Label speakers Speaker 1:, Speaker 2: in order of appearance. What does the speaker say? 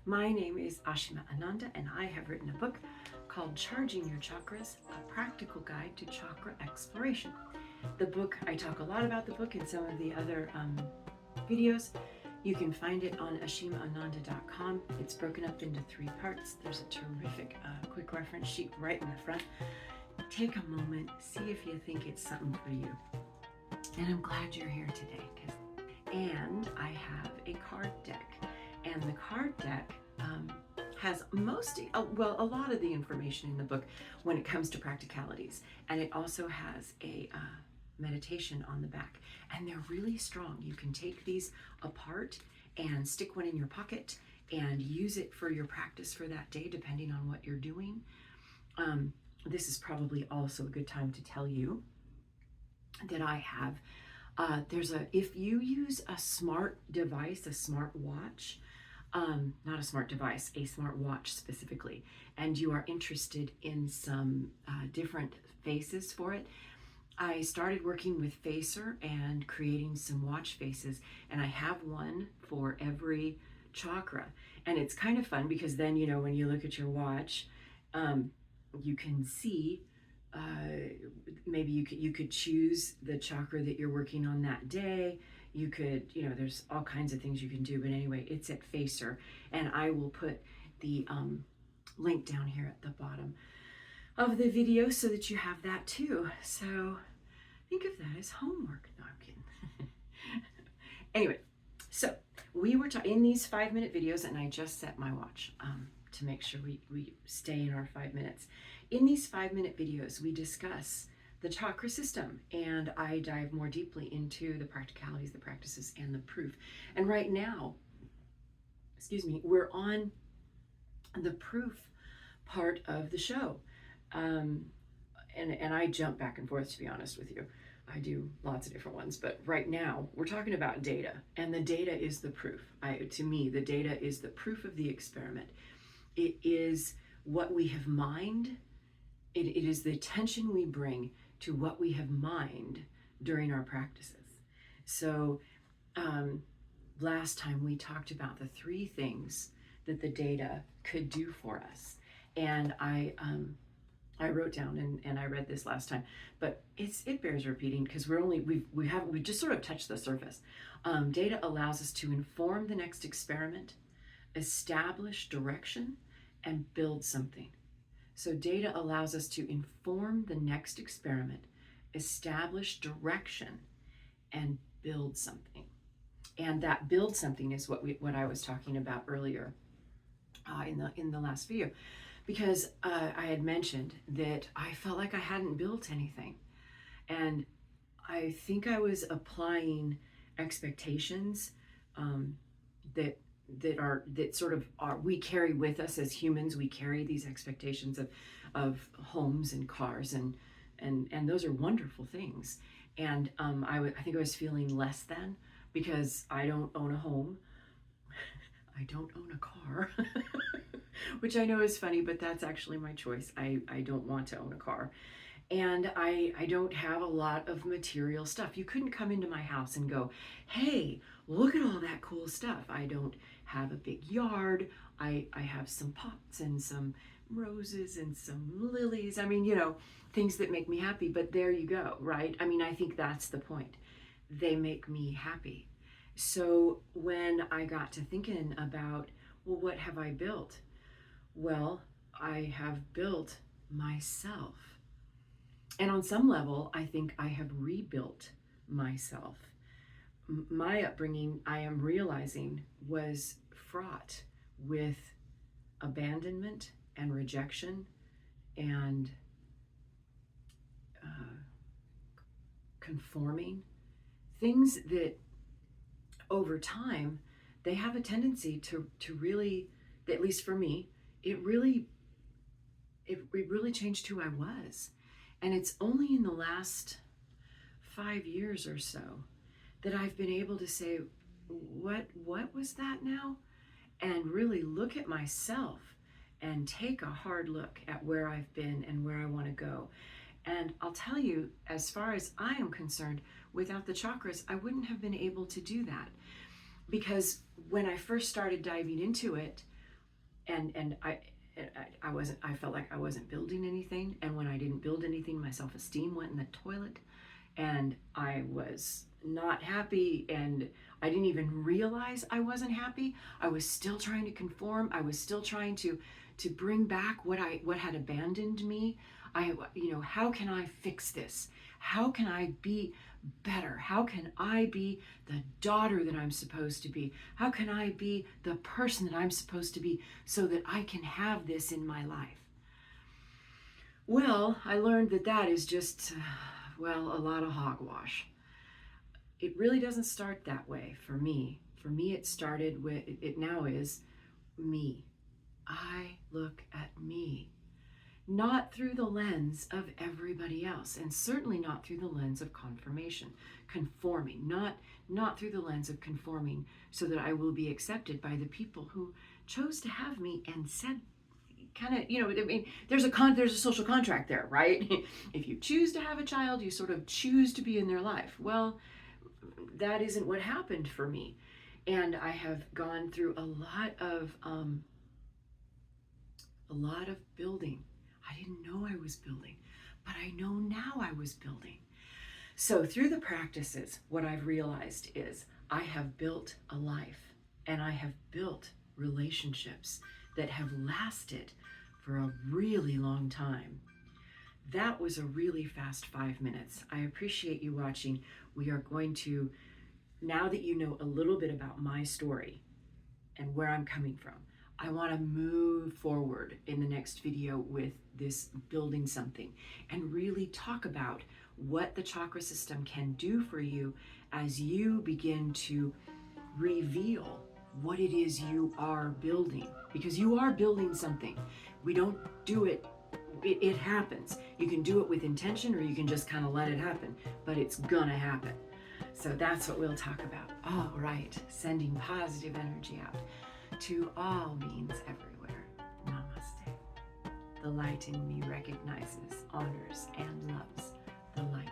Speaker 1: My name is Ashima Ananda, and I have written a book called Charging Your Chakras, a practical guide to chakra exploration. The book, I talk a lot about the book in some of the other videos. You can find it on ashimaananda.com. It's broken up into 3 parts. There's a terrific quick reference sheet right in the front. Take a moment, see if you think it's something for you. And I'm glad you're here today. And I have a card deck. And the card deck has a lot of the information in the book when it comes to practicalities. And it also has a meditation on the back. And they're really strong. You can take these apart and stick one in your pocket and use it for your practice for that day, depending on what you're doing. This is probably also a good time to tell you that I have, if you use a smart device, a smart watch, not a smart device, a smart watch specifically, and you are interested in some different faces for it, I started working with Facer and creating some watch faces, and I have one for every chakra. And it's kind of fun because then, you know, when you look at your watch, you can see maybe you could choose the chakra that you're working on that day. You could, you know, there's all kinds of things you can do, but anyway, it's at Facer, and I will put the link down here at the bottom of the video so that you have that too. So think of that as homework. No, I'm kidding. Anyway, so we were in these 5-minute videos, and I just set my watch to make sure we stay in our 5 minutes. In these 5-minute videos, we discuss the chakra system, and I dive more deeply into the practicalities, the practices, and the proof. And right now, we're on the proof part of the show. And I jump back and forth, to be honest with you. I do lots of different ones, but right now we're talking about data, and the data is the proof. To me, the data is the proof of the experiment. It is what we have mined. It is the attention we bring to what we have mined during our practices. So last time we talked about the 3 things that the data could do for us. And I wrote down, and I read this last time, but it bears repeating because we've just sort of touched the surface. Data allows us to inform the next experiment, establish direction, and build something. So data allows us to inform the next experiment, establish direction, and build something. And that build something is what I was talking about earlier in the last video, because I had mentioned that I felt like I hadn't built anything, and I think I was applying expectations that we carry with us as humans. We carry these expectations of homes and cars, and those are wonderful things. And I think I was feeling less than because I don't own a home. I don't own a car, which I know is funny, but that's actually my choice. I don't want to own a car. And I don't have a lot of material stuff. You couldn't come into my house and go, hey, look at all that cool stuff. I don't have a big yard. I have some pots and some roses and some lilies. I mean, you know, things that make me happy, but there you go, right? I mean, I think that's the point. They make me happy. So when I got to thinking about, well, what have I built? Well, I have built myself. And on some level, I think I have rebuilt myself. My upbringing, I am realizing, was fraught with abandonment and rejection and conforming. Things that over time, they have a tendency to really, at least for me, it really changed who I was. And it's only in the last 5 years or so that I've been able to say, what was that now? And really look at myself and take a hard look at where I've been and where I want to go. And I'll tell you, as far as I am concerned, without the chakras, I wouldn't have been able to do that. Because when I first started diving into it, and I felt like I wasn't building anything. And when I didn't build anything, my self-esteem went in the toilet, and I was not happy, and I didn't even realize I wasn't happy. I was still trying to conform. I was still trying to bring back what had abandoned me. How can I fix this? How can I be better? How can I be the daughter that I'm supposed to be? How can I be the person that I'm supposed to be so that I can have this in my life? Well, I learned that is just, a lot of hogwash. It really doesn't start that way for me. For me, it started with, it now is me. I look at me, not through the lens of everybody else, and certainly not through the lens of conforming, not through the lens of conforming so that I will be accepted by the people who chose to have me and said, kind of, there's a social contract there, right? If you choose to have a child, you sort of choose to be in their life. Well, that isn't what happened for me. And I have gone through a lot of building. I didn't know I was building, but I know now I was building. So through the practices, what I've realized is I have built a life, and I have built relationships that have lasted for a really long time. That was a really fast 5 minutes. I appreciate you watching. We are going to, now that you know a little bit about my story and where I'm coming from, I want to move forward in the next video with this building something and really talk about what the chakra system can do for you as you begin to reveal what it is you are building, because you are building something. We don't do it, it happens. You can do it with intention, or you can just kind of let it happen, but it's gonna happen. So that's what we'll talk about. All right, sending positive energy out to all beings everywhere. Namaste. The light in me recognizes, honors, and loves the light